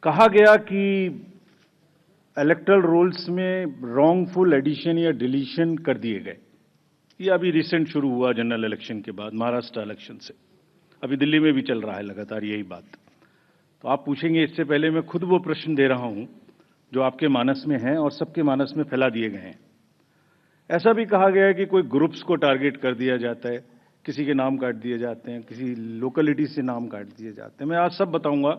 कहा गया कि इलेक्टोरल रोल्स में रॉन्गफुल एडिशन या डिलीशन कर दिए गए। ये अभी रिसेंट शुरू हुआ जनरल इलेक्शन के बाद, महाराष्ट्र इलेक्शन से। अभी दिल्ली में भी चल रहा है लगातार यही बात। तो आप पूछेंगे, इससे पहले मैं खुद वो प्रश्न दे रहा हूं जो आपके मानस में हैं और सबके मानस में फैला दिए गए हैं। ऐसा भी कहा गया है कि कोई ग्रुप्स को टारगेट कर दिया जाता है, किसी के नाम काट दिए जाते हैं, किसी लोकेलिटी से नाम काट दिए जाते हैं। मैं आज सब बताऊंगा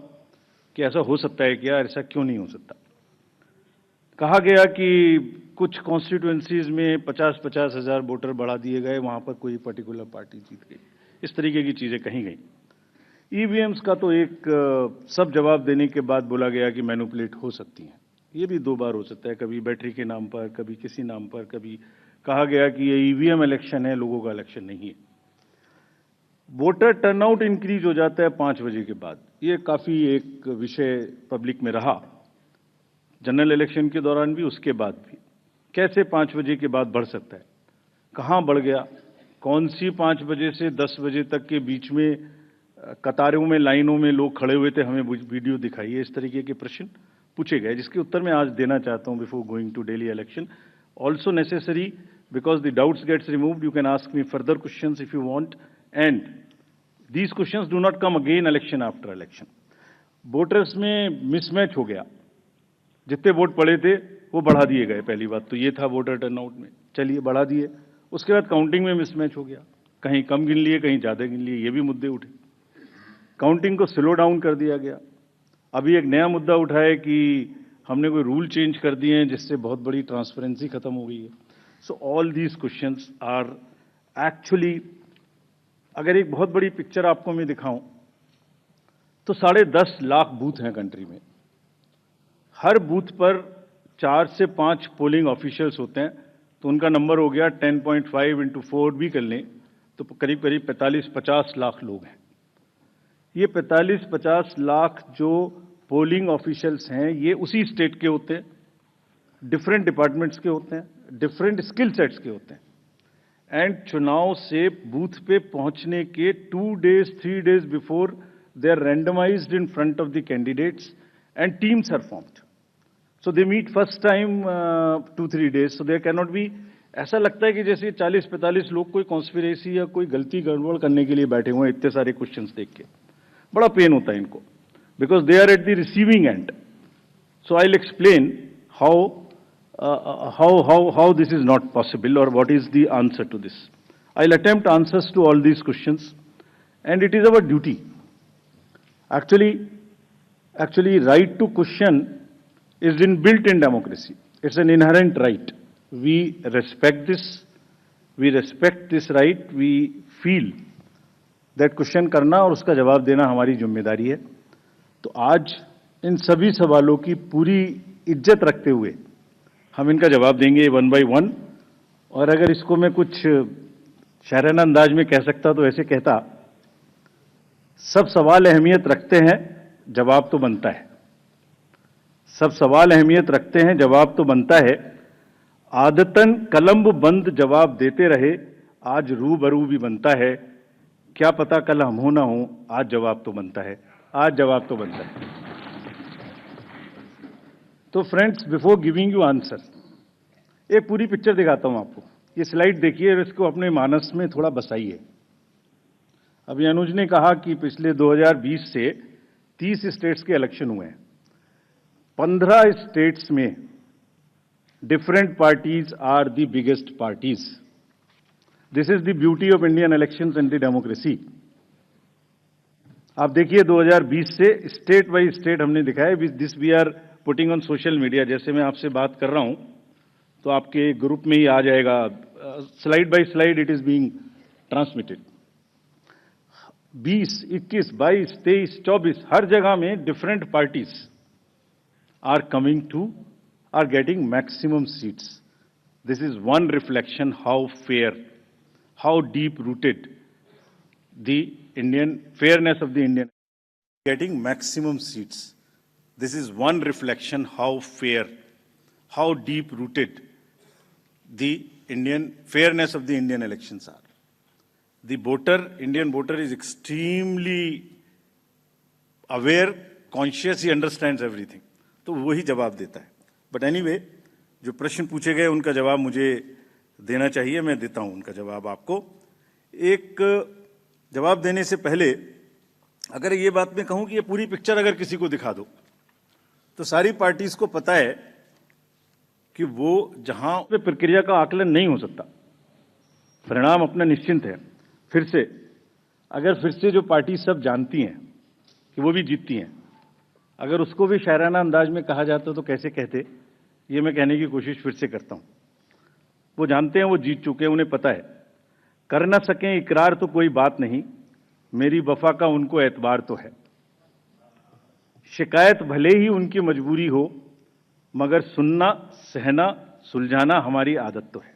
कि ऐसा हो सकता है क्या, ऐसा क्यों नहीं हो सकता। कहा गया कि कुछ कॉन्स्टिट्यूएंसीज में 50-50 हज़ार वोटर बढ़ा दिए गए, वहां पर कोई पर्टिकुलर पार्टी जीत गई। इस तरीके की चीजें कही गई। ईवीएम्स का तो एक सब जवाब देने के बाद बोला गया कि मैनिपुलेट हो सकती हैं। ये भी 2 बार हो सकता है, कभी बैटरी के नाम पर, कभी किसी नाम पर, कभी कहा गया कि ये ईवीएम इलेक्शन है, लोगों का इलेक्शन नहीं है। वोटर टर्नआउट इंक्रीज हो जाता है 5 बजे के बाद। ये काफी एक विषय पब्लिक में रहा, जनरल इलेक्शन के दौरान भी, उसके बाद भी। कैसे 5 बजे के बाद बढ़ सकता है, कहां बढ़ गया, कौन सी 5 बजे से 10 बजे तक के बीच में कतारों में, लाइनों में लोग खड़े हुए थे, हमें वीडियो दिखाइए। इस तरीके के प्रश्न पूछे गए, जिसके उत्तर मैं आज देना चाहता हूं before going to Delhi election. Also necessary, because the doubts gets removed, you can ask me further questions if you want, and these questions do not come again election after election. Voters में mismatch हो गया, जितने vote पड़े थे वो बढ़ा दिए गए। पहली बात तो ये था वोटर टर्नआउट में, चलिए बढ़ा दिए। उसके बाद काउंटिंग में मिसमैच हो गया, कहीं कम गिन लिए, कहीं ज्यादा गिन लिए, ये भी मुद्दे उठे। काउंटिंग को स्लो डाउन कर दिया गया। अभी एक नया मुद्दा उठा है कि हमने कोई रूल चेंज कर दिए हैं जिससे बहुत बड़ी ट्रांसपेरेंसी खत्म हो गई है। So all these questions are actually, अगर एक बहुत बड़ी पिक्चर आपको मैं दिखाऊं तो 10.5 लाख बूथ हैं कंट्री में। हर बूथ पर 4 से 5 पोलिंग ऑफिशियल्स होते हैं, तो उनका नंबर हो गया 10.5 इंटू 4 भी कर लें तो करीब करीब 45-50 लाख लोग हैं। ये 45-50 लाख जो पोलिंग ऑफिशियल्स हैं, ये उसी स्टेट के होते हैं, डिफरेंट डिपार्टमेंट्स के होते हैं, डिफरेंट स्किल सेट्स के होते हैं। एंड चुनाव से बूथ पे पहुंचने के 2 days 3 days before they are randomized in front of the candidates and teams are formed. So they meet first time 2-3 days. So there cannot be, ऐसा लगता है कि जैसे 40-45 लोग कोई कॉन्स्पिरेसी या कोई गलती गड़बड़ करने के लिए बैठे हुए हैं। इतने सारे क्वेश्चंस देख के बड़ा पेन होता है इनको, because they are at the receiving end. So I will explain how this is not possible or what is the answer to this. I will attempt answers to all these questions, and it is our duty. Actually, right to question is inbuilt in democracy. It's an inherent right. We respect this. We respect this right. We feel that question करना और उसका जवाब देना हमारी जिम्मेदारी है। तो आज इन सभी सवालों की पूरी इज्जत रखते हुए हम इनका जवाब देंगे 1 by 1। और अगर इसको मैं कुछ शायराना अंदाज में कह सकता तो ऐसे कहता, सब सवाल अहमियत रखते हैं, जवाब तो बनता है। सब सवाल अहमियत रखते हैं, जवाब तो बनता है। आदतन कलम बंद जवाब देते रहे, आज रूबरू भी बनता है। क्या पता कल हम हो ना हो, आज जवाब तो बनता है, आज जवाब तो बनता है। तो friends, before giving you answer, एक पूरी पिक्चर दिखाता हूं आपको। ये स्लाइड देखिए, इसको अपने मानस में थोड़ा बसाइए। अभी अनुज ने कहा कि पिछले 2020 से 30 स्टेट्स के इलेक्शन हुए हैं। 15 स्टेट्स में different parties are the biggest parties. This is the beauty of Indian elections and the democracy. आप देखिए 2020 से स्टेट बाय स्टेट हमने दिखाया। This we are putting on social media. जैसे मैं आपसे बात कर रहा हूं तो आपके ग्रुप में ही आ जाएगा, slide bye slide it is being transmitted. 20, 21, 22, 23, 24 हर जगह में different parties are coming to, are getting maximum seats. This is one reflection how fair, how deep rooted the Indian fairness of the Indian getting maximum seats. This is one reflection how fair, how deep rooted the Indian fairness of the Indian elections are. The voter, Indian voter is extremely aware, conscious he understands everything, तो वही जवाब देता है। But anyway, जो प्रश्न पूछे गए उनका जवाब मुझे देना चाहिए, मैं देता हूं उनका जवाब आपको। एक जवाब देने से पहले अगर ये बात मैं कहूं कि ये पूरी पिक्चर अगर किसी को दिखा दो, तो सारी पार्टीज को पता है कि वो जहां पे प्रक्रिया का आकलन नहीं हो सकता, परिणाम अपना निश्चिंत है। फिर से जो पार्टी सब जानती हैं कि वो भी जीतती हैं, अगर उसको भी शायराना अंदाज में कहा जाता तो कैसे कहते, ये मैं कहने की कोशिश फिर से करता हूं। वो जानते हैं वो जीत चुके हैं, उन्हें पता है कर ना सकें इकरार तो कोई बात नहीं, मेरी वफा का उनको एतबार तो है। शिकायत भले ही उनकी मजबूरी हो, मगर सुनना, सहना, सुलझाना हमारी आदत तो है।